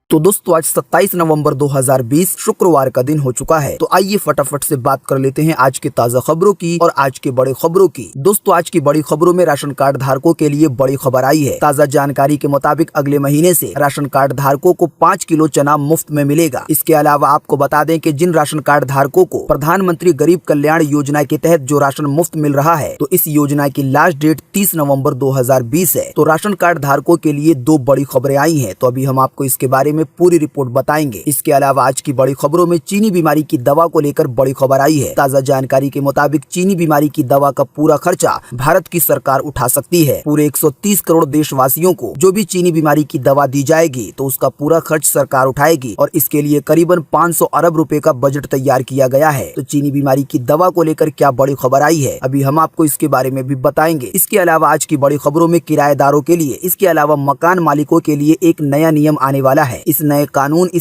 तो दोस्तों आज 27 नवंबर 2020 शुक्रवार का दिन हो चुका है। तो आइए फटाफट से बात कर लेते हैं आज के ताजा खबरों की और आज के बड़े खबरों की। दोस्तों आज की बड़ी खबरों में राशन कार्ड धारकों के लिए बड़ी खबर आई है। ताजा जानकारी के मुताबिक अगले महीने से राशन कार्ड धारकों को 5 किलो चना मुफ्त में मिलेगा। इसके अलावा आपको बता दें कि जिन राशन कार्ड धारकों को प्रधानमंत्री गरीब कल्याण योजना के तहत जो राशन मुफ्त मिल रहा है, तो इस योजना की लास्ट डेट 30 नवम्बर 2020 है। तो राशन कार्ड धारकों के लिए दो बड़ी खबरें आई है। तो अभी हम आपको इसके बारे में पूरी रिपोर्ट बताएंगे। इसके अलावा आज की बड़ी खबरों में चीनी बीमारी की दवा को लेकर बड़ी खबर आई है। ताजा जानकारी के मुताबिक चीनी बीमारी की दवा का पूरा खर्चा भारत की सरकार उठा सकती है। पूरे 130 करोड़ देशवासियों को जो भी चीनी बीमारी की दवा दी जाएगी, तो उसका पूरा खर्च सरकार उठाएगी और इसके लिए करीबन 500 अरब रुपए का बजट तैयार किया गया है। तो चीनी बीमारी की दवा को लेकर क्या बड़ी खबर आई है, अभी हम आपको इसके बारे में भी बताएंगे। इसके अलावा आज की बड़ी खबरों में किराएदारों के लिए, इसके अलावा मकान मालिकों के लिए एक नया नियम आने वाला है। इस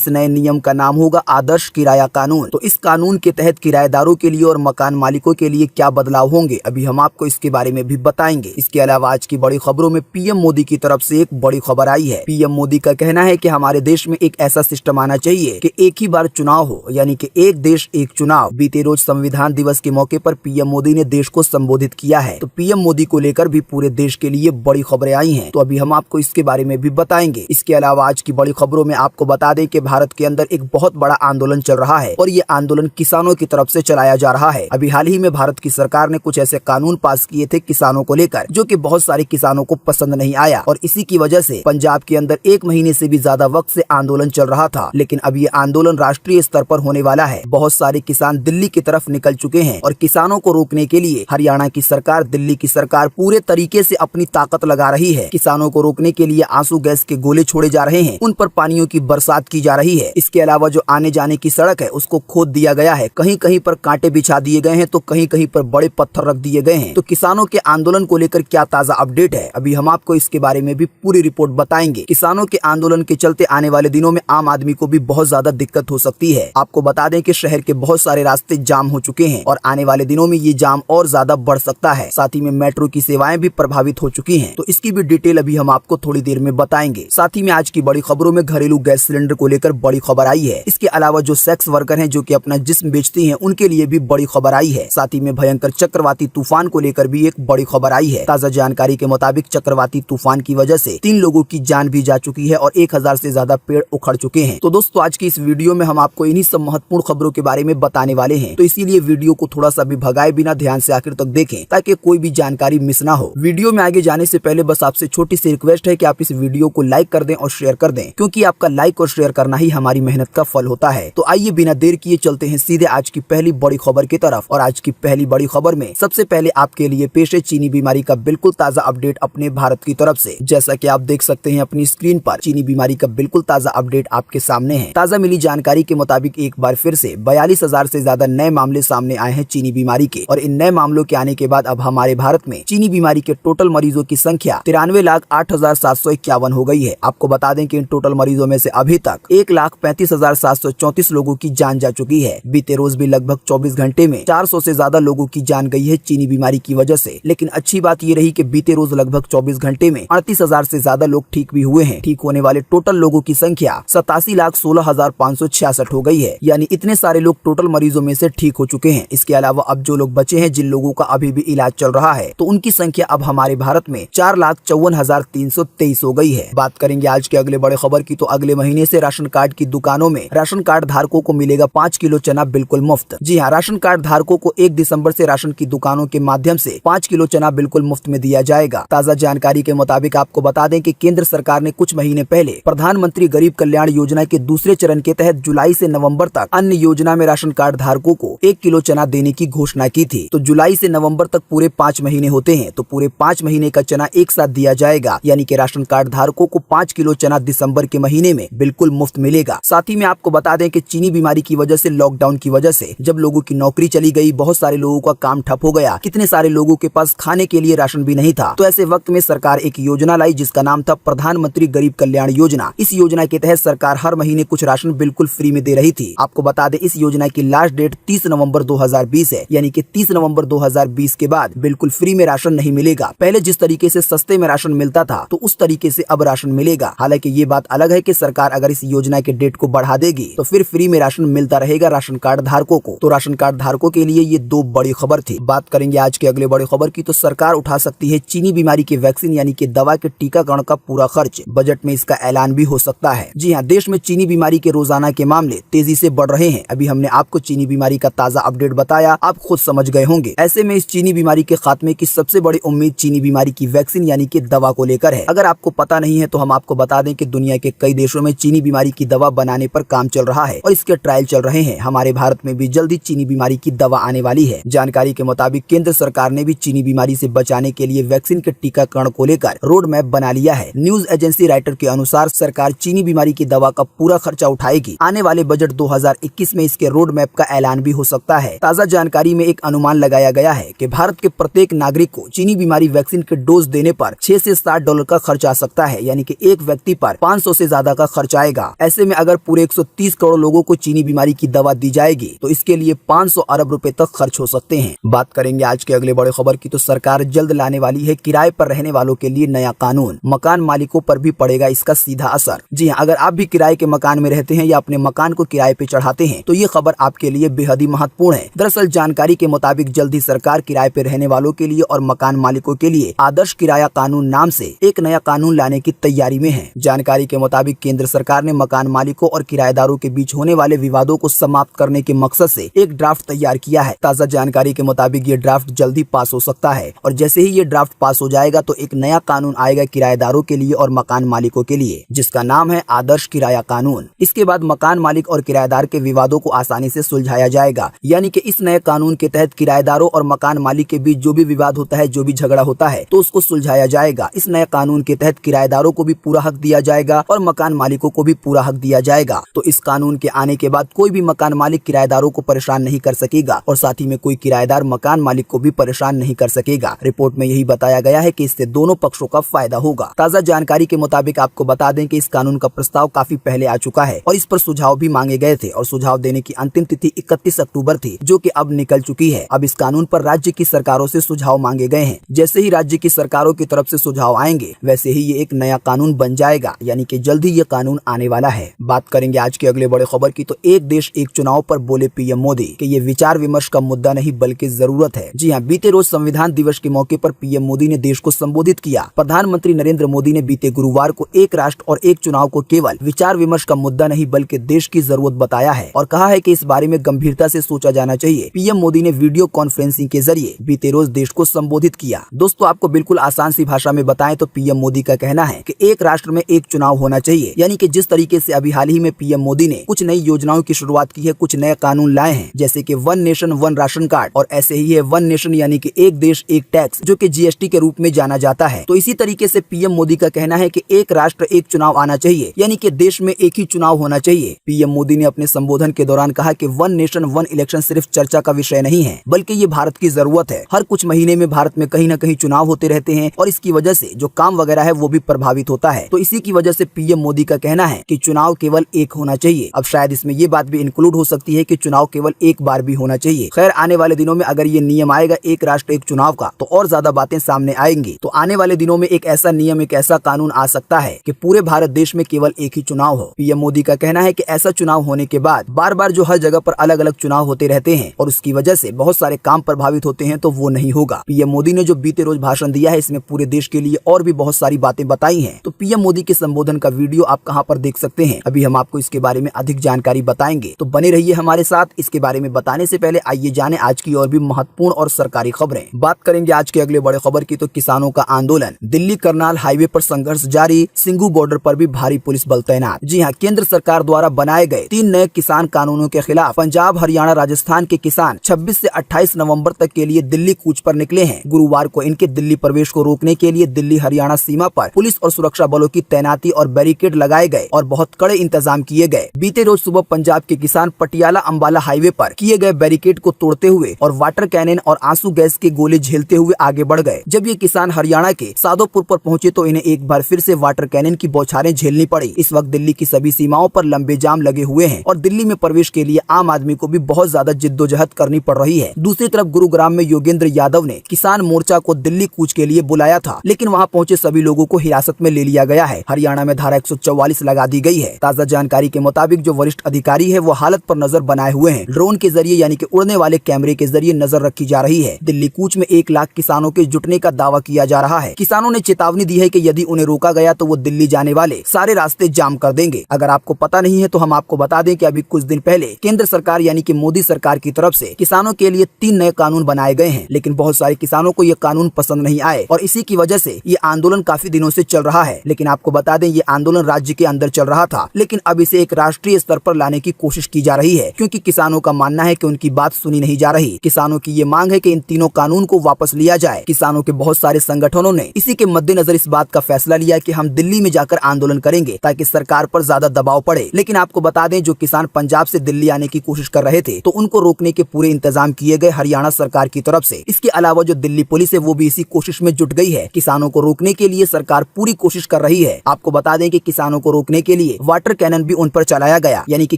नए नियम का नाम होगा आदर्श किराया कानून। तो इस कानून के तहत किराएदारों के लिए और मकान मालिकों के लिए क्या बदलाव होंगे, अभी हम आपको इसके बारे में भी बताएंगे। इसके अलावा आज की बड़ी खबरों में पीएम मोदी की तरफ से एक बड़ी खबर आई है। पीएम मोदी का कहना है कि हमारे देश में एक ऐसा सिस्टम आना चाहिए कि एक ही बार चुनाव हो, यानी कि एक देश एक चुनाव। बीते रोज संविधान दिवस के मौके पर पीएम मोदी ने देश को संबोधित किया है। तो पीएम मोदी को लेकर भी पूरे देश के लिए बड़ी खबरें आई हैं। तो अभी हम आपको इसके बारे में भी बताएंगे। इसके अलावा आज की बड़ी खबरों में आपको बता दें कि भारत के अंदर एक बहुत बड़ा आंदोलन चल रहा है और ये आंदोलन किसानों की तरफ से चलाया जा रहा है। अभी हाल ही में भारत की सरकार ने कुछ ऐसे कानून पास किए थे किसानों को लेकर, जो कि बहुत सारे किसानों को पसंद नहीं आया और इसी की वजह से पंजाब के अंदर 1 महीने से भी ज्यादा वक्त से आंदोलन चल रहा था। लेकिन अब ये आंदोलन राष्ट्रीय स्तर पर होने वाला है। बहुत सारे किसान दिल्ली की तरफ निकल चुके हैं और किसानों को रोकने के लिए हरियाणा की सरकार, दिल्ली की सरकार पूरे तरीके से अपनी ताकत लगा रही है। किसानों को रोकने के लिए आंसू गैस के गोले छोड़े जा रहे हैं, उन पर पानियों की बरसात की जा रही है। इसके अलावा जो आने जाने की सड़क है उसको खोद दिया गया है, कहीं कहीं पर कांटे बिछा दिए गए हैं, तो कहीं कहीं पर बड़े पत्थर रख दिए गए हैं। तो किसानों के आंदोलन को लेकर क्या ताजा अपडेट है, अभी हम आपको इसके बारे में भी पूरी रिपोर्ट बताएंगे। किसानों के आंदोलन के चलते आने वाले दिनों में आम आदमी को भी बहुत ज्यादा दिक्कत हो सकती है। आपको बता दें कि शहर के बहुत सारे रास्ते जाम हो चुके हैं और आने वाले दिनों में ये जाम और ज्यादा बढ़ सकता है। साथ ही में मेट्रो की सेवाएं भी प्रभावित हो चुकी हैं। तो इसकी भी डिटेल अभी हम आपको थोड़ी देर में बताएंगे। साथ ही में आज की बड़ी खबरों में घरेलू गैस सिलेंडर को लेकर बड़ी खबर आई है। इसके अलावा जो सेक्स वर्कर हैं, जो कि अपना जिस्म बेचती हैं, उनके लिए भी बड़ी खबर आई है। साथ ही में भयंकर चक्रवाती तूफान को लेकर भी एक बड़ी खबर आई है। ताजा जानकारी के मुताबिक चक्रवाती तूफान की वजह से 3 लोगों की जान भी जा चुकी है और 1000 से ज्यादा पेड़ उखड़ चुके हैं। तो दोस्तों आज की इस वीडियो में हम आपको इन्हीं सब महत्वपूर्ण खबरों के बारे में बताने वाले हैं। तो इसीलिए वीडियो को थोड़ा सा भी भगाए बिना ध्यान से आखिर तक देखें, ताकि कोई भी जानकारी मिस ना हो। वीडियो में आगे जाने से पहले बस आपसे छोटी सी रिक्वेस्ट है कि आप इस वीडियो को लाइक कर दें और शेयर कर दें, क्योंकि आपका लाइक और शेयर करना ही हमारी मेहनत का फल होता है। तो आइए बिना देर किए चलते हैं सीधे आज की पहली बड़ी खबर की तरफ। और आज की पहली बड़ी खबर में सबसे पहले आपके लिए पेश है चीनी बीमारी का बिल्कुल ताजा अपडेट अपने भारत की तरफ से। जैसा कि आप देख सकते हैं अपनी स्क्रीन पर, चीनी बीमारी का बिल्कुल ताजा अपडेट आपके सामने है। ताजा मिली जानकारी के मुताबिक एक बार फिर से 42,000 से ज्यादा नए मामले सामने आए हैं चीनी बीमारी के। और इन नए मामलों के आने के बाद अब हमारे भारत में चीनी बीमारी के टोटल मरीजों की संख्या 93,08,751 हो गई है। आपको बता दें कि इन टोटल मरीजों में से अभी तक 1,35,734 लोगों की जान जा चुकी है। बीते रोज भी लगभग 24 घंटे में 400 से ज्यादा लोगों की जान गई है चीनी बीमारी की वजह से। लेकिन अच्छी बात ये रही कि बीते रोज लगभग 24 घंटे में 38,000 से ज्यादा लोग ठीक भी हुए हैं। ठीक होने वाले टोटल लोगों की संख्या 87,16,566 हो गई है। यानी इतने सारे लोग टोटल मरीजों में से ठीक हो चुके हैं। इसके अलावा अब जो लोग बचे हैं, जिन लोगों का अभी भी इलाज चल रहा है, तो उनकी संख्या अब हमारे भारत में 4,54,323 हो गई है। बात करेंगे आज के अगले बड़े खबर की, तो अगले महीने से राशन कार्ड की दुकानों में राशन कार्ड धारकों को मिलेगा 5 किलो चना बिल्कुल मुफ्त। जी हाँ, राशन कार्ड धारकों को 1 दिसंबर से राशन की दुकानों के माध्यम से 5 किलो चना बिल्कुल मुफ्त में दिया जाएगा। ताजा जानकारी के मुताबिक आपको बता दें कि केंद्र सरकार ने कुछ महीने पहले प्रधानमंत्री गरीब कल्याण योजना के दूसरे चरण के तहत जुलाई से नवंबर तक अन्य योजना में राशन कार्ड धारकों को 1 किलो चना देने की घोषणा की थी। तो जुलाई से नवंबर तक पूरे 5 महीने होते हैं, तो पूरे 5 महीने का चना एक साथ दिया जाएगा। यानी कि राशन कार्ड धारकों को 5 किलो चना दिसंबर के महीने में बिल्कुल मुफ्त मिलेगा। साथ ही में आपको बता दें कि चीनी बीमारी की वजह से, लॉकडाउन की वजह से जब लोगों की नौकरी चली गई, बहुत सारे लोगों का काम ठप हो गया, कितने सारे लोगों के पास खाने के लिए राशन भी नहीं था। तो ऐसे वक्त में सरकार एक योजना लाई जिसका नाम था प्रधानमंत्री गरीब कल्याण योजना। इस योजना के तहत सरकार हर महीने कुछ राशन बिल्कुल फ्री में दे रही थी। आपको बता दें इस योजना की लास्ट डेट 30 नवंबर 2020 है। यानी कि 30 नवंबर 2020 के बाद बिल्कुल फ्री में राशन नहीं मिलेगा। पहले जिस तरीके से सस्ते में राशन मिलता था, तो उस तरीके से अब राशन मिलेगा। हालांकि ये बात अलग है कि सरकार अगर इस योजना के डेट को बढ़ा देगी तो फिर फ्री में राशन मिलता रहेगा राशन कार्ड धारकों को। तो राशन कार्ड धारकों के लिए ये दो बड़ी खबर थी। बात करेंगे आज के अगले बड़ी खबर की, तो सरकार उठा सकती है चीनी बीमारी के वैक्सीन यानी कि दवा के टीकाकरण का पूरा खर्च। बजट में इसका ऐलान भी हो सकता है। जी हाँ, देश में चीनी बीमारी के रोजाना के मामले तेजी से बढ़ रहे हैं। अभी हमने आपको चीनी बीमारी का ताजा अपडेट बताया, आप खुद समझ गए होंगे। ऐसे में इस चीनी बीमारी के खात्मे की सबसे बड़ी उम्मीद चीनी बीमारी की वैक्सीन यानी कि दवा को लेकर है। अगर आपको पता नहीं है तो हम आपको बता दें कि दुनिया के कई देशों में चीनी बीमारी की दवा बनाने पर काम चल रहा है और इसके ट्रायल चल रहे हैं। हमारे भारत में भी जल्दी चीनी बीमारी की दवा आने वाली है। जानकारी के मुताबिक केंद्र सरकार ने भी चीनी बीमारी से बचाने के लिए वैक्सीन के टीकाकरण को लेकर रोड मैप बना लिया है। न्यूज एजेंसी राइटर के अनुसार सरकार चीनी बीमारी की दवा का पूरा खर्चा उठाएगी। आने वाले बजट 2021 में इसके रोड मैप का ऐलान भी हो सकता है। ताजा जानकारी में एक अनुमान लगाया गया है कि भारत के प्रत्येक नागरिक को चीनी बीमारी वैक्सीन के डोज देने पर $6 से $7 का खर्च आ सकता है, यानी कि एक व्यक्ति पर 500 से ज्यादा का खर्च आएगा। ऐसे में अगर पूरे 130 करोड़ लोगों को चीनी बीमारी की दवा दी जाएगी तो इसके लिए 500 अरब रुपए तक खर्च हो सकते हैं। बात करेंगे आज के अगले बड़े खबर की, तो सरकार जल्द लाने वाली है किराए पर रहने वालों के लिए नया कानून। मकान मालिकों पर भी पड़ेगा इसका सीधा असर। जी हाँ, अगर आप भी किराए के मकान में रहते हैं या अपने मकान को किराए पे चढ़ाते हैं तो ये खबर आपके लिए बेहद ही महत्वपूर्ण है। दरअसल जानकारी के मुताबिक जल्द ही सरकार किराए पे रहने वालों के लिए और मकान मालिकों के लिए आदर्श किराया कानून नाम से एक नया कानून लाने की तैयारी में है। जानकारी के मुताबिक केंद्र सरकार ने मकान मालिकों और किराएदारों के बीच होने वाले विवादों को समाप्त करने के मकसद से एक ड्राफ्ट तैयार किया है। ताजा जानकारी के मुताबिक ये ड्राफ्ट जल्दी पास हो सकता है और जैसे ही ये ड्राफ्ट पास हो जाएगा तो एक नया कानून आएगा किराएदारों के लिए और मकान मालिकों के लिए, जिसका नाम है आदर्श किराया कानून। इसके बाद मकान मालिक और किराएदार के विवादों को आसानी से सुलझाया जाएगा, यानी कि इस नए कानून के तहत किराएदारों और मकान मालिक के बीच जो भी विवाद होता है, जो भी झगड़ा होता है, तो उसको सुलझाया जाएगा। इस नए कानून के तहत किराएदारों को भी पूरा हक दिया जाएगा और मकान मालिकों को भी पूरा हक दिया जाएगा। तो इस कानून के आने के बाद कोई भी मकान मालिक किराएदारों को परेशान नहीं कर सकेगा और साथ ही में कोई किराएदार मकान मालिक को भी परेशान नहीं कर सकेगा। रिपोर्ट में यही बताया गया है कि इससे दोनों पक्षों का फायदा होगा। ताजा जानकारी के मुताबिक आपको बता दें कि इस कानून का प्रस्ताव काफी पहले आ चुका है और इस पर सुझाव भी मांगे गए थे और सुझाव देने की अंतिम तिथि 31 अक्टूबर थी, जो कि अब निकल चुकी है। अब इस कानून पर राज्य की सरकारों से सुझाव मांगे गए हैं। जैसे ही राज्य की सरकारों की तरफ से सुझाव आएंगे वैसे ही ये एक नया कानून बन जाएगा, यानी कि जल्द ही ये कानून आने वाला है। बात करेंगे आज के अगले बड़े खबर की, तो एक देश एक चुनाव पर बोले पीएम मोदी कि ये विचार विमर्श का मुद्दा नहीं बल्कि जरूरत है। जी हाँ, बीते रोज संविधान दिवस के मौके पर पीएम मोदी ने देश को संबोधित किया। प्रधानमंत्री नरेंद्र मोदी ने बीते गुरुवार को एक राष्ट्र और एक चुनाव को केवल विचार विमर्श का मुद्दा नहीं बल्कि देश की जरूरत बताया है और कहा है कि इस बारे में गंभीरता से सोचा जाना चाहिए। पीएम मोदी ने वीडियो कॉन्फ्रेंसिंग के जरिए बीते रोज देश को संबोधित किया। दोस्तों, आपको बिल्कुल आसान सी भाषा में बताएं तो पीएम मोदी का कहना है कि एक राष्ट्र में एक चुनाव होना चाहिए, यानी कि जिस तरीके से अभी हाल ही में पीएम मोदी ने कुछ नई योजनाओं की शुरुआत की है, कुछ नए कानून लाए हैं, जैसे कि one nation one ration card, और ऐसे ही है वन नेशन यानी कि एक देश एक टैक्स, जो कि जीएसटी के रूप में जाना जाता है। तो इसी तरीके से पीएम मोदी का कहना है कि एक राष्ट्र एक चुनाव आना चाहिए, यानी कि देश में एक ही चुनाव होना चाहिए। पीएम मोदी ने अपने संबोधन के दौरान कहा कि वन नेशन वन इलेक्शन सिर्फ चर्चा का विषय नहीं है बल्कि ये भारत की जरूरत है। हर कुछ महीने में भारत में कहीं न कहीं चुनाव होते रहते हैं और इसकी वजह से जो काम वगैरह है वो भी प्रभावित होता है। तो इसी की वजह से पीएम मोदी का कहना है कि चुनाव केवल एक होना चाहिए। अब शायद इसमें ये बात भी इंक्लूड हो सकती है कि चुनाव केवल एक बार भी होना चाहिए। खैर, आने वाले दिनों में अगर ये नियम आएगा एक राष्ट्र एक चुनाव का तो और ज्यादा बातें सामने आएंगी। तो आने वाले दिनों में एक ऐसा नियम, एक ऐसा कानून आ सकता है कि पूरे भारत देश में केवल एक ही चुनाव हो। पीएम मोदी का कहना है कि ऐसा चुनाव होने के बाद बार बार जो हर जगह पर अलग अलग चुनाव होते रहते हैं और उसकी वजह से बहुत सारे काम प्रभावित होते हैं, तो वो नहीं होगा। पीएम मोदी ने जो बीते रोज भाषण दिया है इसमें पूरे देश के लिए और भी बहुत सारी बातें बताई हैं। तो पीएम मोदी के संबोधन का वीडियो आप कहां पर देख सकते हैं, अभी हम आपको इसके बारे में अधिक जानकारी बताएंगे, तो बने रहिए हमारे साथ। इसके बारे में बताने से पहले आइए जाने आज की और भी महत्वपूर्ण और सरकारी खबरें। बात करेंगे आज के अगले बड़े खबर की, तो किसानों का आंदोलन, दिल्ली करनाल हाईवे पर संघर्ष जारी, सिंघू बॉर्डर पर भी भारी पुलिस बल तैनात। जी हाँ, केंद्र सरकार द्वारा बनाए गए 3 नए किसान कानूनों के खिलाफ पंजाब, हरियाणा, राजस्थान के किसान 26 से 28 नवंबर तक के लिए दिल्ली कूच पर निकले हैं। गुरुवार को इनके दिल्ली प्रवेश को रोकने के लिए दिल्ली हरियाणा सीमा पर पुलिस और सुरक्षा बलों की तैनाती और बैरिकेड लगाए गए और बहुत कड़े इंतजाम किए गए। बीते रोज सुबह पंजाब के किसान पटियाला अंबाला हाईवे पर किए गए बैरिकेड को तोड़ते हुए और वाटर कैनन और आंसू गैस के गोले झेलते हुए आगे बढ़ गए। जब ये किसान हरियाणा के सादोपुर पर पहुंचे तो इन्हें एक बार फिर से वाटर कैनन की बौछारें झेलनी पड़ी। इस वक्त दिल्ली की सभी सीमाओं पर लंबे जाम लगे हुए हैं और दिल्ली में प्रवेश के लिए आम आदमी को भी बहुत ज्यादा जिद्दोजहद करनी पड़ रही है। दूसरी तरफ गुरुग्राम में योगेंद्र यादव ने किसान मोर्चा को दिल्ली कूच के लिए बुलाया था, लेकिन वहां पहुंचे सभी लोगों को हिरासत में ले लिया गया है। हरियाणा में धारा 44 लगा दी गई है। ताज़ा जानकारी के मुताबिक जो वरिष्ठ अधिकारी है वो हालत पर नजर बनाए हुए हैं। ड्रोन के जरिए यानी कि उड़ने वाले कैमरे के जरिए नजर रखी जा रही है। दिल्ली कूच में 1 लाख किसानों के जुटने का दावा किया जा रहा है। किसानों ने चेतावनी दी है कि यदि उन्हें रोका गया तो वो दिल्ली जाने वाले सारे रास्ते जाम कर देंगे। अगर आपको पता नहीं है तो हम आपको बता दें कि अभी कुछ दिन पहले केंद्र सरकार यानी कि मोदी सरकार की तरफ से किसानों के लिए 3 नए कानून बनाए गए हैं, लेकिन बहुत सारे किसानों को ये कानून पसंद नहीं आए और इसी की वजह से ये आंदोलन काफी दिनों से चल रहा है। लेकिन आपको बता दें ये आंदोलन राज्य के अंदर चल रहा था, लेकिन अब इसे एक राष्ट्रीय स्तर पर लाने की कोशिश की जा रही है, क्योंकि किसानों का मानना है कि उनकी बात सुनी नहीं जा रही। किसानों की ये मांग है कि इन तीनों कानून को वापस लिया जाए। किसानों के बहुत सारे संगठनों ने इसी के मद्देनजर इस बात का फैसला लिया कि हम दिल्ली में जाकर आंदोलन करेंगे ताकि सरकार पर ज्यादा दबाव पड़े। लेकिन आपको बता दें जो किसान पंजाब से दिल्ली आने की कोशिश कर रहे थे तो उनको रोकने के पूरे इंतजाम किए गए हरियाणा सरकार की तरफ से। इसके अलावा जो दिल्ली पुलिस है वो भी इसी कोशिश में जुट गई है। किसानों को रोकने के लिए सरकार पूरी कोशिश कर रही है। आपको बता दें कि किसानों को रोकने के लिए वाटर कैनन भी उन पर चलाया गया, यानी कि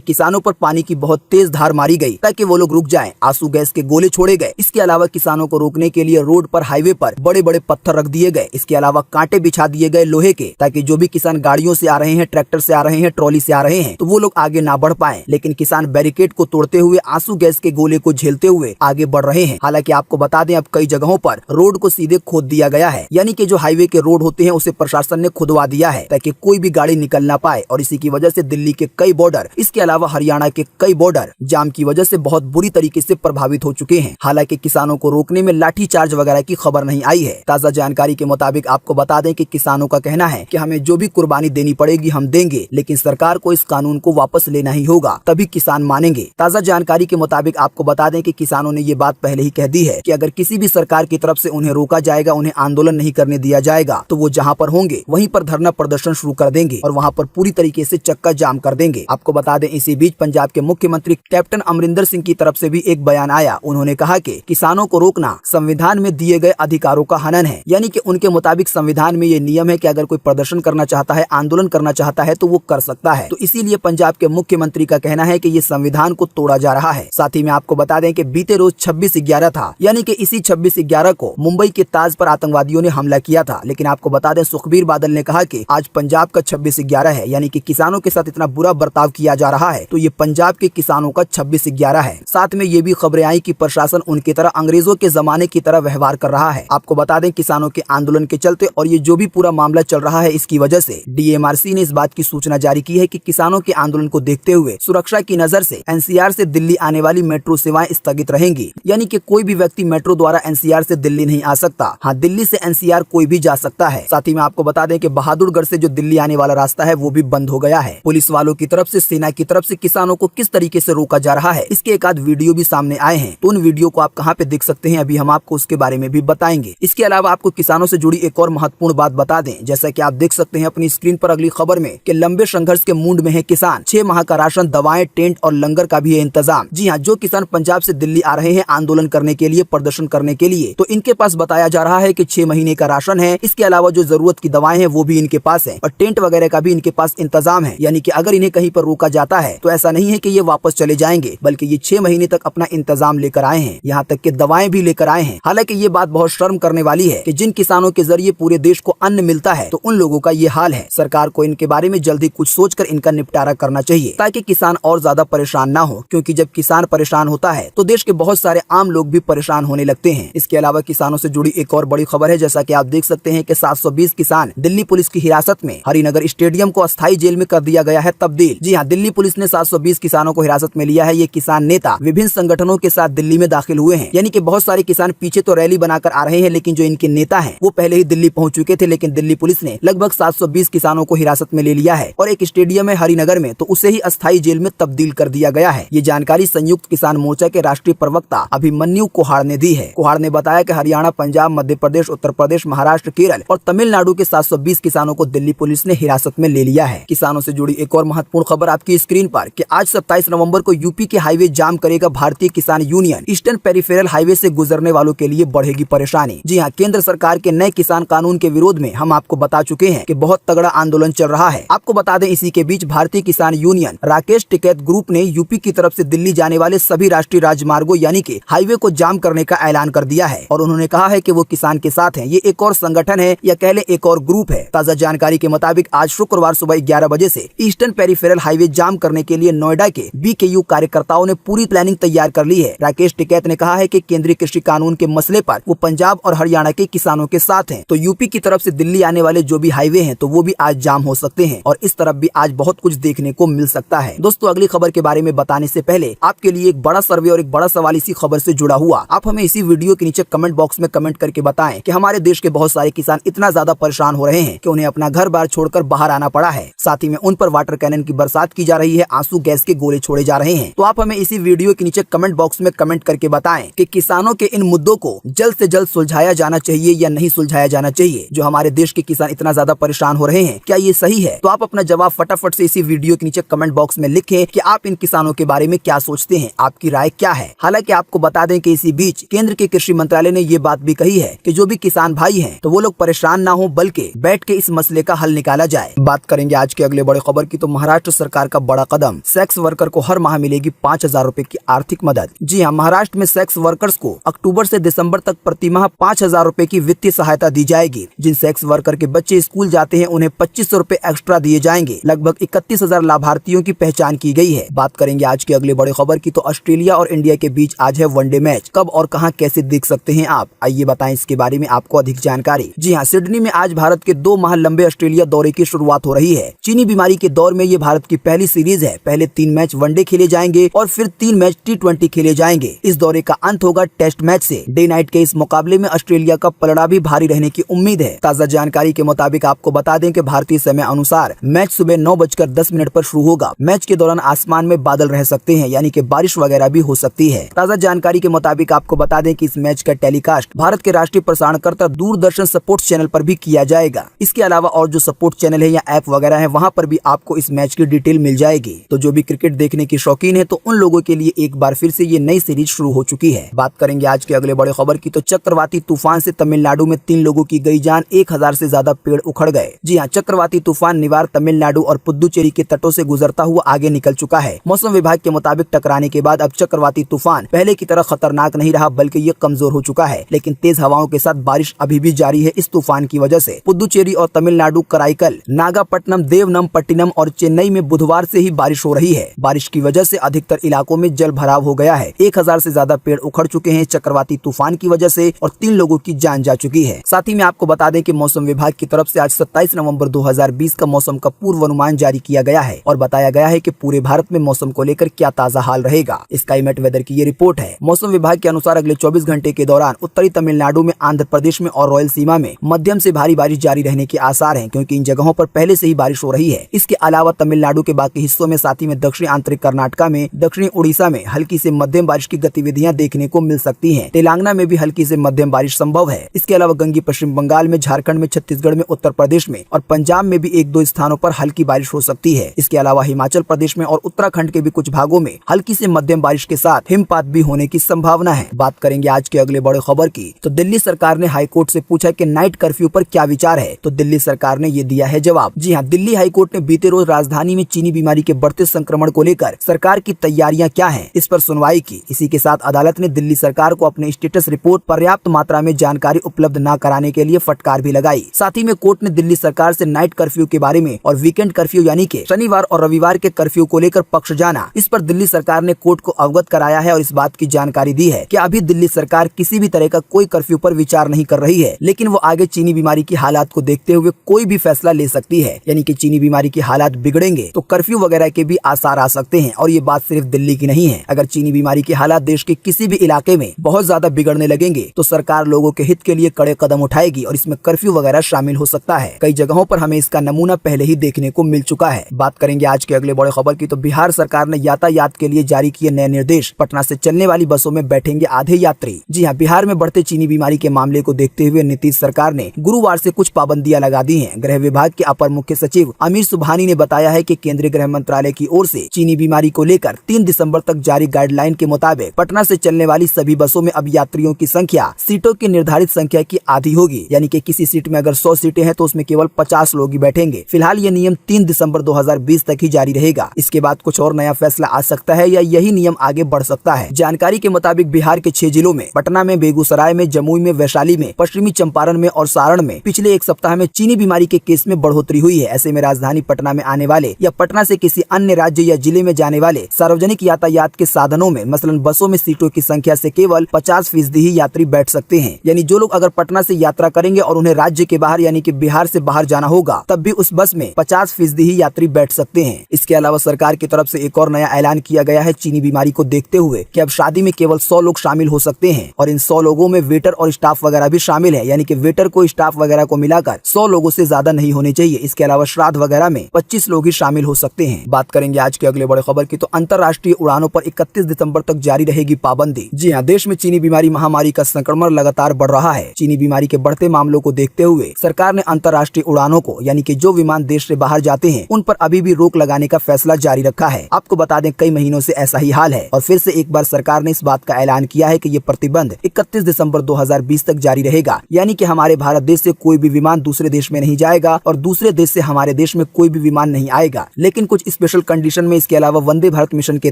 किसानों पर पानी की बहुत तेज धार मारी गई ताकि वो लोग रुक जाएं। आंसू गैस के गोले छोड़े गए। इसके अलावा किसानों को रोकने के लिए रोड पर हाईवे पर बड़े बड़े पत्थर रख दिए गए। इसके अलावा कांटे बिछा दिए गए लोहे के, ताकि जो भी किसान गाड़ियों से आ रहे हैं, ट्रैक्टर से आ रहे हैं, ट्रॉली से आ रहे हैं तो वो लोग आगे ना बढ़ पाए। लेकिन किसान बैरिकेड को तोड़ते हुए, आंसू गैस के गोले को झेलते हुए आगे बढ़ रहे हैं। हालांकि आपको बता दें अब कई जगहों पर रोड को सीधे खोद दिया गया है, यानी कि जो हाईवे के रोड होते हैं उसे प्रशासन ने खुदवा दिया है ताकि कोई भी गाड़ी निकल ना पाए। और इसी की वजह से दिल्ली के कई बॉर्डर, इसके अलावा हरियाणा के कई बॉर्डर जाम की वजह से बहुत बुरी तरीके से प्रभावित हो चुके हैं। हालांकि किसानों को रोकने में लाठीचार्ज वगैरह की खबर नहीं आई है। ताज़ा जानकारी के मुताबिक आपको बता दें कि किसानों का कहना है कि हमें जो भी कुर्बानी देनी पड़ेगी हम देंगे, लेकिन सरकार को इस कानून को वापस लेना ही होगा, तभी किसान मानेंगे। ताज़ा जानकारी के मुताबिक आपको बता दें कि किसानों ने ये बात पहले ही कह दी है कि अगर किसी भी सरकार की तरफ से उन्हें रोका जाएगा, उन्हें आंदोलन नहीं करने दिया जाएगा, तो वो जहाँ पर होंगे वहीं पर धरना प्रदर्शन शुरू कर देंगे और वहाँ पर पूरी तरीके से चक्का जाम कर देंगे। आपको बता दें इसी बीच पंजाब के मुख्यमंत्री कैप्टन अमरिंदर सिंह की तरफ से भी एक बयान आया। उन्होंने कहा कि किसानों को रोकना संविधान में दिए गए अधिकारों का हनन है, यानी कि उनके मुताबिक संविधान में ये नियम है कि अगर कोई प्रदर्शन करना चाहता है, आंदोलन करना चाहता है तो वो कर सकता है। तो इसीलिए पंजाब के मुख्यमंत्री का कहना है कि ये संविधान को तोड़ा जा रहा है। साथ ही में आपको बता दें कि बीते रोज 26/11 था, यानी कि इसी 26/11 को मुंबई के ताज पर आतंकवादियों ने हमला किया था। लेकिन आपको बता दें सुखबीर बादल ने कहा कि आज पंजाब का 26/11 है, यानी कि किसानों के साथ इतना बुरा बर्ताव किया जा रहा है तो ये पंजाब के किसानों का 26/11 है। साथ में ये भी खबरें आई कि प्रशासन उनकी तरह अंग्रेजों के जमाने की तरह व्यवहार कर रहा है। आपको बता दें किसानों के आंदोलन के चलते और ये जो भी पूरा मामला चल रहा है इसकी वजह से डीएमआरसी ने इस बात की सूचना जारी की है कि किसानों के आंदोलन को देखते हुए सुरक्षा की नजर से एनसीआर से दिल्ली आने वाली मेट्रो सेवाएं स्थगित रहेंगी, यानी कि कोई भी व्यक्ति मेट्रो द्वारा एनसीआर से दिल्ली नहीं आ सकता। हाँ, दिल्ली से एनसीआर कोई भी जा सकता है। साथ ही में आपको बता दें कि बहादुरगढ़ से जो दिल्ली आने वाला रास्ता है वो भी बंद हो गया है। पुलिस वालों की तरफ से, सेना की तरफ से किसानों को किस तरीके से रोका जा रहा है इसके एक आध वीडियो भी सामने आए हैं, तो उन वीडियो को आप कहाँ पे देख सकते हैं अभी हम आपको उसके बारे में भी बताएंगे। इसके अलावा आपको किसानों से जुड़ी एक और महत्वपूर्ण बात बता दें, जैसा कि आप देख सकते हैं अपनी स्क्रीन पर अगली खबर में कि लंबे संघर्ष के मूड में है किसान। 6 माह का राशन, दवाएं, टेंट और लंगर का भी है इंतजाम। जी हाँ, जो किसान पंजाब से दिल्ली आ रहे हैं आंदोलन करने के लिए, प्रदर्शन करने के लिए, तो इनके पास बताया जा रहा है कि 6 महीने का राशन है। इसके अलावा जो जरूरत की दवाएं हैं वो भी इनके पास है और टेंट वगैरह का भी इनके पास इंतजाम है, यानी कि अगर इन्हें कहीं पर रोका जाता है तो ऐसा नहीं है कि ये वापस चले जाएंगे, बल्कि ये 6 महीने तक अपना इंतजाम लेकर आए हैं, यहाँ तक कि दवाएं भी लेकर आए हैं। हालांकि ये बात बहुत शर्म करने वाली है कि जिन किसानों के जरिए पूरे देश को अन्न मिलता है तो उन लोगों का ये हाल है। सरकार को इनके बारे में जल्दी कुछ सोचकर इनका निपटारा करना चाहिए ताकि किसान और ज्यादा परेशान ना हो, क्योंकि जब किसान परेशान होता है तो देश के बहुत सारे आम लोग भी परेशान होने लगते हैं। इसके अलावा किसानों से जुड़ी एक और बड़ी खबर है, जैसा कि आप देख सकते हैं कि 720 किसान दिल्ली पुलिस की हिरासत में हरिनगर स्टेडियम को अस्थायी जेल में कर दिया गया है तब्दील। जी हाँ, दिल्ली पुलिस ने 720 किसानों को हिरासत में लिया है। ये किसान नेता विभिन्न संगठनों के साथ दिल्ली में दाखिल हुए हैं, यानी कि बहुत सारे किसान पीछे तो रैली बनाकर आ रहे हैं, लेकिन जो इनके नेता हैं वो पहले ही दिल्ली पहुंच चुके थे। लेकिन दिल्ली पुलिस ने लगभग 720 किसानों को हिरासत में ले लिया है और एक स्टेडियम है हरिनगर में, तो उसे ही अस्थायी जेल में तब्दील कर दिया गया है। ये जानकारी संयुक्त किसान मोर्चा के राष्ट्रीय प्रवक्ता अभिमन्यु कोहाड़ ने दी है। कोहाड़ ने बताया कि हरियाणा, पंजाब, मध्य प्रदेश, उत्तर प्रदेश, महाराष्ट्र, केरल और तमिलनाडु के 720 किसानों को दिल्ली पुलिस ने हिरासत में ले लिया है। किसानों से जुड़ी एक और महत्वपूर्ण खबर आपकी स्क्रीन पर कि आज 27 नवंबर को यूपी के हाईवे जाम करेगा भारतीय किसान यूनियन। ईस्टर्न पेरिफेरल हाईवे से गुजरने वालों के लिए बढ़ेगी परेशानी। जी हाँ, केंद्र सरकार के नए किसान कानून के विरोध में हम आपको बता चुके हैं कि बहुत तगड़ा आंदोलन चल रहा है। आपको बता दें इसी के बीच भारतीय किसान यूनियन राकेश टिकैत ग्रुप ने यूपी की तरफ से दिल्ली जाने वाले सभी राष्ट्रीय राजमार्गों यानी कि हाईवे को जाम करने का ऐलान कर दिया है और उन्होंने कहा है कि वो किसान के साथ हैं। ये एक और संगठन है या कह लें एक और ग्रुप है। ताजा जानकारी के मुताबिक आज शुक्रवार सुबह 11 बजे से ईस्टर्न पेरिफेरल हाईवे जाम करने के लिए नोएडा के BKU कार्यकर्ताओं ने पूरी प्लानिंग तैयार कर ली है। राकेश टिकैत ने कहा है कि केंद्रीय कृषि कानून के मसले पर वो पंजाब और हरियाणा के किसानों के साथ हैं, तो यूपी की तरफ से दिल्ली आने वाले जो भी हाईवे हैं तो वो भी आज जाम हो सकते हैं और इस तरफ भी आज बहुत कुछ देखने को मिल सकता है। दोस्तों, अगली खबर के बारे में बताने से पहले आपके लिए एक बड़ा सर्वे और एक बड़ा सवाल इसी खबर से जुड़ा हुआ। आप हमें इसी वीडियो के नीचे कमेंट बॉक्स में कमेंट करके बताएं कि हमारे देश के बहुत सारे किसान इतना ज्यादा परेशान हो रहे हैं कि उन्हें अपना घर बार छोड़कर बाहर आना पड़ा है। साथ ही में उन पर वाटर कैनन की बरसात की जा रही है, आंसू गैस के गोले छोड़े जा रहे हैं। तो आप हमें इसी वीडियो के नीचे कमेंट बॉक्स में कमेंट करके बताएं कि किसानों के इन मुद्दों को जल्द से जल्द सुलझाया जाना चाहिए या नहीं सुलझाया जाना चाहिए। जो हमारे देश के किसान इतना ज्यादा परेशान हो रहे हैं, क्या ये सही है? तो आप अपना जवाब फटाफट से इसी वीडियो के नीचे कमेंट बॉक्स में लिखें कि आप इन किसानों के बारे में क्या सोचते हैं, आपकी राय क्या है। हालांकि आपको बता दें कि इसी बीच केंद्र के कृषि मंत्रालय ने ये बात भी कही है कि जो भी किसान भाई हैं तो वो लोग परेशान ना हो, बल्कि बैठ के इस मसले का हल निकाला जाए। बात करेंगे आज के अगले बड़े खबर की, तो महाराष्ट्र सरकार का बड़ा कदम, सेक्स वर्कर को हर माह मिलेगी 5,000 रूपए की आर्थिक मदद। जी हाँ, महाराष्ट्र में सेक्स वर्कर्स को अक्टूबर से दिसंबर तक प्रति माह 5,000 रूपए की वित्तीय सहायता दी जाएगी। जिन सेक्स वर्कर के बच्चे स्कूल जाते हैं उन्हें 2,500 रूपए एक्स्ट्रा दिए जाएंगे। लगभग 31,000 लाभार्थियों की पहचान की गई है। बात करेंगे आज के अगले बड़े खबर की, तो ऑस्ट्रेलिया और इंडिया के बीच आज है वनडे मैच। कब और कहां कैसे देख सकते हैं आप, आइए बताएं इसके बारे में आपको अधिक जानकारी। जी हाँ, सिडनी में आज भारत के 2 माह लंबे ऑस्ट्रेलिया दौरे की शुरुआत हो रही है। चीनी बीमारी के दौर में ये भारत की पहली सीरीज है। पहले 3 मैच वनडे खेले जाएंगे और फिर 3 मैच T20 खेले जाएंगे। इस दौरे का अंत होगा टेस्ट मैच से। डे नाइट के इस मुकाबले में ऑस्ट्रेलिया का पलड़ा भी भारी रहने की उम्मीद है। ताज़ा जानकारी के मुताबिक आपको बता दें कि भारतीय समय अनुसार मैच सुबह 9:10 पर शुरू होगा। मैच के दौरान आसमान में बादल रह सकते हैं, यानी कि बारिश वगैरह भी हो सकती है। ताज़ा जानकारी के मुताबिक आपको बता दें कि इस मैच का टेलीकास्ट भारत के राष्ट्रीय प्रसारणकर्ता दूरदर्शन स्पोर्ट्स चैनल पर भी किया जाएगा। इसके अलावा और जो सपोर्ट चैनल है या ऐप वगैरह है, वहाँ पर भी आपको इस मैच की डिटेल मिल जाएगी। तो जो भी क्रिकेट देखने की शौकीन है, तो उन लोगों के लिए एक बार फिर से ये नई सीरीज शुरू हो चुकी है। बात करेंगे आज के अगले बड़े खबर की, तो चक्रवाती तूफान से तमिलनाडु में 3 लोगों की गई जान, 1000 से ज्यादा पेड़ उखड़ गए। जी हाँ, चक्रवाती तूफान निवार तमिलनाडु और पुदुचेरी के तटों से गुजरता हुआ आगे निकल चुका है। मौसम विभाग के मुताबिक टकराने के बाद अब चक्रवाती तूफान पहले की तरह खतरनाक नहीं रहा, बल्कि ये कमजोर हो चुका है। लेकिन तेज हवाओं के साथ बारिश अभी भी जारी है। इस तूफान की वजह से पुदुचेरी और तमिलनाडु, कराईकल, नागापट्टनम, देवनमपट्टिनम और चेन्नई में बुधवार से ही बारिश हो रही है। बारिश की वजह से अधिकतर इलाकों में जल भराव हो गया है। 1000 से ज्यादा पेड़ उखड़ चुके हैं चक्रवाती तूफान की वजह से और 3 लोगों की जान जा चुकी है। साथ ही में आपको बता दें कि मौसम विभाग की तरफ से आज 27 नवंबर 2020 का मौसम का पूर्वानुमान जारी किया गया है और बताया गया है कि पूरे भारत में मौसम को लेकर क्या ताजा हाल रहेगा। स्काईमेट वेदर की ये रिपोर्ट है। मौसम विभाग के अनुसार अगले 24 घंटे के दौरान उत्तरी तमिलनाडु में, आंध्र प्रदेश में और रॉयल सीमा में मध्यम से भारी बारिश जारी रहने के आसार हैं, क्योंकि इन जगहों पर पहले से ही बारिश हो रही है। इसके अलावा तमिलनाडु के बाकी हिस्सों में, साथ ही में दक्षिणी आंतरिक कर्नाटका में, दक्षिणी उड़ीसा में हल्की से मध्यम बारिश की गतिविधियां देखने को मिल सकती हैं। तेलंगाना में भी हल्की से मध्यम बारिश संभव है। इसके अलावा गंगी पश्चिम बंगाल में, झारखंड में, छत्तीसगढ़ में, उत्तर प्रदेश में और पंजाब में भी 1-2 स्थानों पर हल्की बारिश हो सकती है। इसके अलावा हिमाचल प्रदेश में और उत्तराखंड के भी कुछ भागों में हल्की से मध्यम बारिश के साथ हिमपात भी होने की संभावना है। बात करेंगे आज के अगले बड़े खबर की, तो दिल्ली सरकार ने हाईकोर्ट से पूछा कि नाइट कर्फ्यू पर क्या विचार है, तो दिल्ली सरकार ने ये दिया है जवाब। जी हाँ, दिल्ली हाईकोर्ट ने बीते रोज राजधानी में चीनी बीमारी के बढ़ते संक्रमण को लेकर सरकार की तैयारियां क्या हैं, इस पर सुनवाई की। इसी के साथ अदालत ने दिल्ली सरकार को अपने स्टेटस रिपोर्ट पर्याप्त मात्रा में जानकारी उपलब्ध न कराने के लिए फटकार भी लगाई। साथ ही में कोर्ट ने दिल्ली सरकार से नाइट कर्फ्यू के बारे में और वीकेंड कर्फ्यू यानी कि शनिवार और रविवार के कर्फ्यू को लेकर पक्ष जाना। इस पर दिल्ली सरकार ने कोर्ट को अवगत कराया है और इस बात की जानकारी दी है कि अभी दिल्ली सरकार किसी भी तरह का कोई कर्फ्यू पर विचार नहीं कर रही है, लेकिन वो आगे चीनी बीमारी की हालात को देखते हुए कोई भी फैसला ले सकती है। यानी कि चीनी बीमारी की हालात बिगड़ेंगे तो कर्फ्यू वगैरह के भी आसार आ सकते हैं। और ये बात सिर्फ दिल्ली की नहीं है। अगर चीनी बीमारी की हालात देश के किसी भी इलाके में बहुत ज्यादा बिगड़ने लगेंगे तो सरकार लोगों के हित के लिए कड़े कदम उठाएगी और इसमें कर्फ्यू वगैरह शामिल हो सकता है। कई जगहों पर हमें इसका नमूना पहले ही देखने को मिल चुका है। बात करेंगे आज के अगले बड़े खबर की, तो बिहार सरकार ने यातायात के लिए जारी किए नए निर्देश। पटना से चलने वाली बसों में बैठेंगे आधे यात्री। जी हाँ, बिहार में बढ़ते चीनी बीमारी के मामले को देखते हुए नीतीश सरकार ने गुरुवार से कुछ पाबंदियां लगा दी हैं। गृह विभाग के अपर मुख्य सचिव अमीर सुबहानी ने बताया है कि केंद्रीय गृह मंत्रालय की ओर से चीनी बीमारी को लेकर 3 दिसंबर तक जारी गाइडलाइन के मुताबिक पटना से चलने वाली सभी बसों में अब यात्रियों की संख्या सीटों की निर्धारित संख्या की आधी होगी। यानी कि किसी सीट में अगर 100 सीटें हैं तो उसमें केवल 50 लोग ही बैठेंगे। फिलहाल ये नियम 3 दिसंबर 2020 तक ही जारी रहेगा। इसके बाद कुछ और नया फैसला आ सकता है या यही नियम आगे बढ़ सकता है। जानकारी के मुताबिक बिहार के 6 जिलों में, पटना में, बेगूसराय में, जमुई में, वैशाली में, पश्चिमी चंपारण में और सारण में पिछले एक सप्ताह में चीनी बीमारी के केस में बढ़ोतरी बढ़ोतरी हुई है। ऐसे में राजधानी पटना में आने वाले या पटना से किसी अन्य राज्य या जिले में जाने वाले सार्वजनिक यातायात के साधनों में मसलन बसों में सीटों की संख्या से केवल 50% ही यात्री बैठ सकते हैं। यानी जो लोग अगर पटना से यात्रा करेंगे और उन्हें राज्य के बाहर यानी कि बिहार से बाहर जाना होगा, तब भी उस बस में 50% ही यात्री बैठ सकते हैं। इसके अलावा सरकार की तरफ से एक और नया ऐलान किया गया है चीनी बीमारी को देखते हुए कि अब शादी में केवल 100 लोग शामिल हो सकते हैं और इन 100 लोगों में वेटर और स्टाफ वगैरह भी शामिल है। यानी कि वेटर को स्टाफ वगैरह को मिलाकर 100 लोगों से ज्यादा नहीं होने चाहिए। इसके अलावा श्राद्ध वगैरह में 25 लोग ही शामिल हो सकते हैं। बात करेंगे आज के अगले बड़े खबर की, तो अंतर्राष्ट्रीय उड़ानों पर 31 दिसंबर तक जारी रहेगी पाबंदी। जी हाँ, देश में चीनी बीमारी महामारी का संक्रमण लगातार बढ़ रहा है। चीनी बीमारी के बढ़ते मामलों को देखते हुए सरकार ने अंतर्राष्ट्रीय उड़ानों को यानी कि जो विमान देश से बाहर जाते हैं उन पर अभी भी रोक लगाने का फैसला जारी रखा है। आपको बता दें कई महीनों से ऐसा ही हाल है और फिर से एक बार सरकार ने इस बात का ऐलान किया है कि ये प्रतिबंध 31 दिसंबर 2020 तक जारी रहेगा। यानी कि हमारे भारत देश से कोई भी विमान दूसरे देश में नहीं जाएगा और दूसरे देश से हमारे देश में कोई भी विमान नहीं आएगा। लेकिन कुछ स्पेशल कंडीशन में इसके अलावा वंदे भारत मिशन के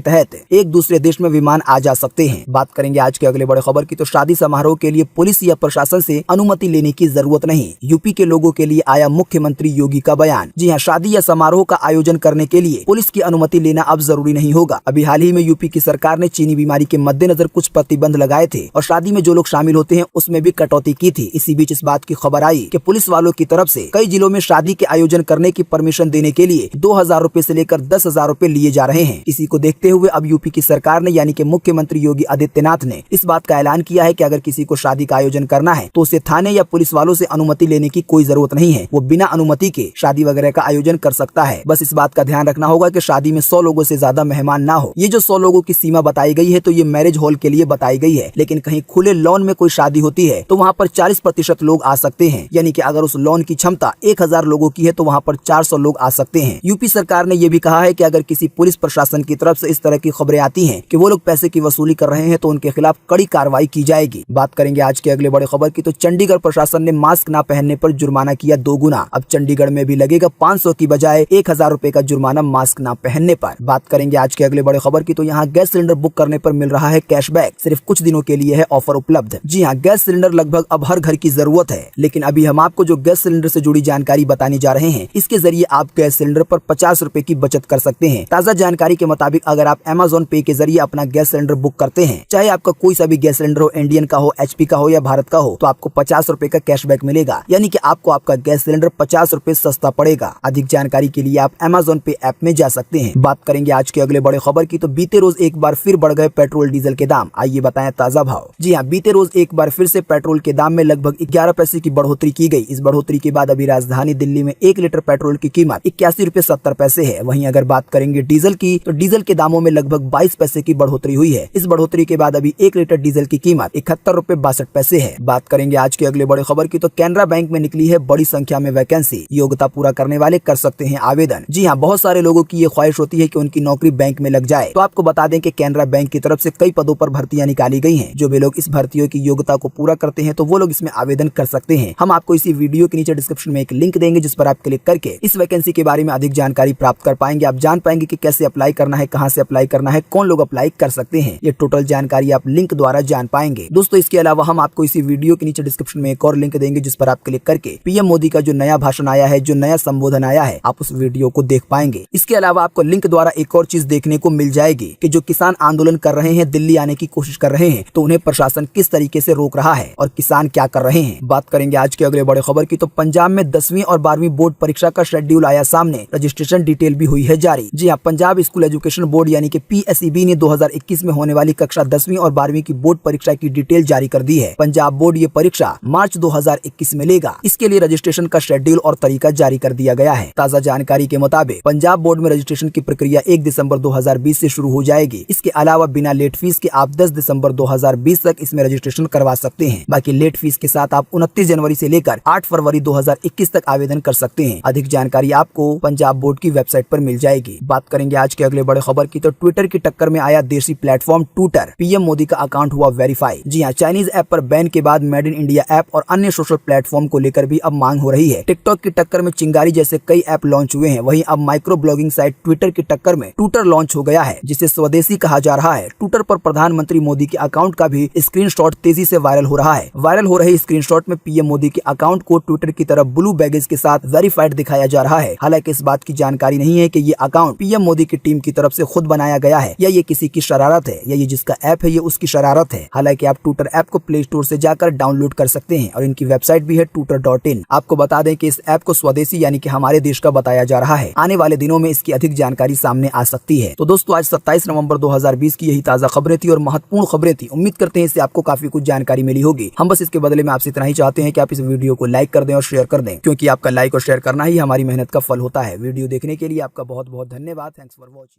तहत एक दूसरे देश में विमान आ जा सकते हैं। बात करेंगे आज के अगले बड़े खबर की, तो शादी समारोह के लिए पुलिस या प्रशासन से अनुमति लेने की जरूरत नहीं। यूपी के लोगों के लिए आया मुख्यमंत्री योगी का बयान। जी हाँ, शादी या समारोह का आयोजन करने के लिए पुलिस की अनुमति लेना अब जरूरी नहीं होगा। अभी हाल ही में यूपी की सरकार ने चीनी बीमारी के मद्देनजर कुछ प्रतिबंध लगाए थे और शादी में जो लोग शामिल होते हैं उसमें भी कटौती की थी। इसी बीच इस बात की खबर आई कि पुलिस वालों की तरफ से कई जिलों में शादी के आयोजन करने की परमिशन देने के लिए 2000 रूपए से लेकर 10,000 रूपए लिए जा रहे हैं। इसी को देखते हुए अब यूपी की सरकार ने यानी कि मुख्यमंत्री योगी आदित्यनाथ ने इस बात का ऐलान किया है कि अगर किसी को शादी का आयोजन करना है तो उसे थाने या पुलिस वालों से अनुमति लेने की कोई जरूरत नहीं है। वो बिना अनुमति के शादी वगैरह का आयोजन कर सकता है। बस इस बात का ध्यान रखना होगा कि शादी में 100 लोगों से ज्यादा मेहमान ना हो। ये जो 100 लोगों की सीमा बताई गई है तो ये मैरिज हॉल के लिए बताई गई है, लेकिन कहीं खुले लॉन में कोई शादी होती है तो वहाँ पर 40% लोग आ सकते हैं। यानी कि अगर उस लॉन की क्षमता 1000 लोगों की है तो वहाँ पर 400 लोग आ सकते हैं। यूपी सरकार ने ये भी कहा है कि अगर किसी पुलिस प्रशासन की तरफ से इस तरह की खबरें आती हैं कि वो लोग पैसे की वसूली कर रहे हैं तो उनके खिलाफ कड़ी कार्रवाई की जाएगी। बात करेंगे आज के अगले बड़े खबर की, तो चंडीगढ़ प्रशासन ने मास्क न पहनने पर जुर्माना किया 2 गुना। अब चंडीगढ़ में भी लगेगा 500 की बजाय 1000 रूपए का जुर्माना मास्क न पहनने पर। बात करेंगे आज के अगले बड़े खबर की, तो यहाँ गैस सिलेंडर बुक करने पर मिल रहा है कैशबैक। सिर्फ कुछ दिनों के लिए है ऑफर उपलब्ध। जी हाँ, गैस सिलेंडर लगभग अब हर घर की जरूरत है, लेकिन अभी हम आपको जो गैस सिलेंडर से जुड़ी जानकारी बताने जा रहे हैं इसके जरिए आप गैस सिलेंडर पर 50 रूपए की बचत कर सकते हैं। ताज़ा जानकारी के मुताबिक अगर आप Amazon पे के जरिए अपना गैस सिलेंडर बुक करते हैं, चाहे आपका कोई सा भी गैस सिलेंडर हो, इंडियन का हो, HP का हो या भारत का हो, तो आपको 50 रूपए का कैशबैक मिलेगा। यानी कि आपको आपका गैस सिलेंडर 50 रूपए सस्ता पड़ेगा। अधिक जानकारी के लिए आप Amazon पे ऐप में जा सकते हैं। बात करेंगे आज के अगले बड़े खबर की, तो बीते रोज एक बार फिर बढ़ गए पेट्रोल डीजल के दाम। आइए बताएं ताजा भाव। जी हाँ, बीते रोज एक बार फिर से पेट्रोल के दाम में लगभग 11 पैसे की बढ़ोतरी की गई। इस बढ़ोतरी के बाद अभी राजधानी दिल्ली में 1 लीटर पेट्रोल की कीमत 81 रूपए 70 पैसे है। वहीं अगर बात करेंगे डीजल की, तो डीजल के दामों में लगभग 22 पैसे की बढ़ोतरी हुई है। इस बढ़ोतरी के बाद अभी 1 लीटर डीजल की कीमत 71 रूपए 62 पैसे है। बात करेंगे आज के अगले बड़े खबर की, तो कैनरा बैंक में निकली है बड़ी संख्या में वैकेंसी। योग्यता पूरा करने वाले कर सकते हैं आवेदन। जी हाँ, बहुत सारे लोगों की ये ख्वाहिश होती है कि उनकी नौकरी बैंक में लग जाए। तो आपको बता दें कि कैनरा बैंक की तरफ से कई पदों पर भर्तियां निकाली गई हैं। जो भी लोग इस भर्तियों की योग्यता को पूरा करते हैं तो वो लोग इसमें आवेदन कर सकते हैं। हम आपको इसी वीडियो के नीचे डिस्क्रिप्शन में एक लिंक देंगे जिस पर आप क्लिक करके इस वैकेंसी के बारे में अधिक जानकारी प्राप्त कर पाएंगे। आप जान पाएंगे कि कैसे अप्लाई करना है, कहां से अप्लाई करना है, कौन लोग अप्लाई कर सकते हैं। ये टोटल जानकारी आप लिंक द्वारा जान पाएंगे। दोस्तों, इसके अलावा हम आपको इसी वीडियो के नीचे डिस्क्रिप्शन में एक और लिंक देंगे जिस पर आप क्लिक करके पीएम मोदी का जो नया भाषण आया है, जो नया संबोधन आया है, आप उस वीडियो को देख पाएंगे। इसके अलावा आपको लिंक द्वारा एक और चीज देखने को मिल जाएगी कि जो किसान आंदोलन कर रहे हैं, दिल्ली आने की कोशिश कर रहे हैं, तो उन्हें प्रशासन किस तरीके से रोक रहा है और किसान क्या कर रहे हैं। बात करेंगे आज के अगले बड़े खबर की, तो पंजाब में 10वीं और 12वीं बोर्ड परीक्षा का शेड्यूल आया सामने। रजिस्ट्रेशन डिटेल भी हुई है जारी। जी हाँ, पंजाब स्कूल एजुकेशन बोर्ड यानी कि PSEB ने 2021 में होने वाली कक्षा 10वीं और 12वीं की बोर्ड परीक्षा की डिटेल जारी कर दी है। पंजाब बोर्ड ये परीक्षा मार्च 2021 में लेगा। इसके लिए रजिस्ट्रेशन का शेड्यूल और तरीका जारी कर दिया गया है। ताज़ा जानकारी के मुताबिक पंजाब बोर्ड में रजिस्ट्रेशन की प्रक्रिया 1 दिसंबर 2020 से शुरू हो जाएगी। इसके अलावा बिना लेट फीस के आप 10 दिसंबर 2020 तक इसमें रजिस्ट्रेशन करवा सकते हैं। बाकी लेट फीस के साथ आप 29 जनवरी से लेकर 8 फरवरी 2021 तक आवेदन कर सकते हैं। अधिक जानकारी आपको पंजाब बोर्ड की वेबसाइट पर मिल जाएगी। बात करेंगे आज के अगले बड़े खबर की, तो ट्विटर की टक्कर में आया देशी प्लेटफॉर्म ट्विटर। पीएम मोदी का अकाउंट हुआ वेरीफाई। जी हाँ, चाइनीज ऐप पर बैन के बाद मेड इन इंडिया ऐप और अन्य सोशल प्लेटफॉर्म को लेकर भी अब मांग हो रही है। टिकटॉक की टक्कर में चिंगारी जैसे कई ऐप लॉन्च हुए हैं। वहीं अब माइक्रो ब्लॉगिंग साइट ट्विटर की टक्कर में ट्विटर लॉन्च हो गया है, जिसे स्वदेशी कहा जा रहा है। ट्विटर पर प्रधानमंत्री मोदी के अकाउंट का भी स्क्रीनशॉट तेजी से वायरल हो रहा है। वायरल हो रहे स्क्रीनशॉट में पीएम मोदी के अकाउंट को ट्विटर की तरफ ब्लू बैगेज के साथ वेरीफाइड दिखाया जा रहा है। हालांकि इस बात की जानकारी नहीं है कि ये अकाउंट पीएम मोदी की टीम की तरफ से खुद बनाया गया है या ये किसी की शरारत है या ये जिसका ऐप है ये उसकी शरारत है। हालांकि आप ट्विटर ऐप को प्ले स्टोर से जाकर डाउनलोड कर सकते हैं और इनकी वेबसाइट भी है twitter.in। आपको बता दें कि इस ऐप को स्वदेशी यानी कि हमारे देश का बताया जा रहा है। आने वाले दिनों में इसकी अधिक जानकारी सामने आ सकती है। तो दोस्तों आज 27 नवंबर 2020 की यही ताजा खबरें थी और महत्वपूर्ण खबरें थी। उम्मीद करते हैं इससे आपको काफी कुछ जानकारी मिली होगी। हम बस इसके बदले में आपसे इतना ही चाहते हैं कि आप इस वीडियो को लाइक कर दें और शेयर कर दें, क्योंकि आपका लाइक और शेयर करना ही हमारी मेहनत का फल होता है। वीडियो देखने के लिए आपका बहुत बहुत धन्यवाद। Thanks for watching.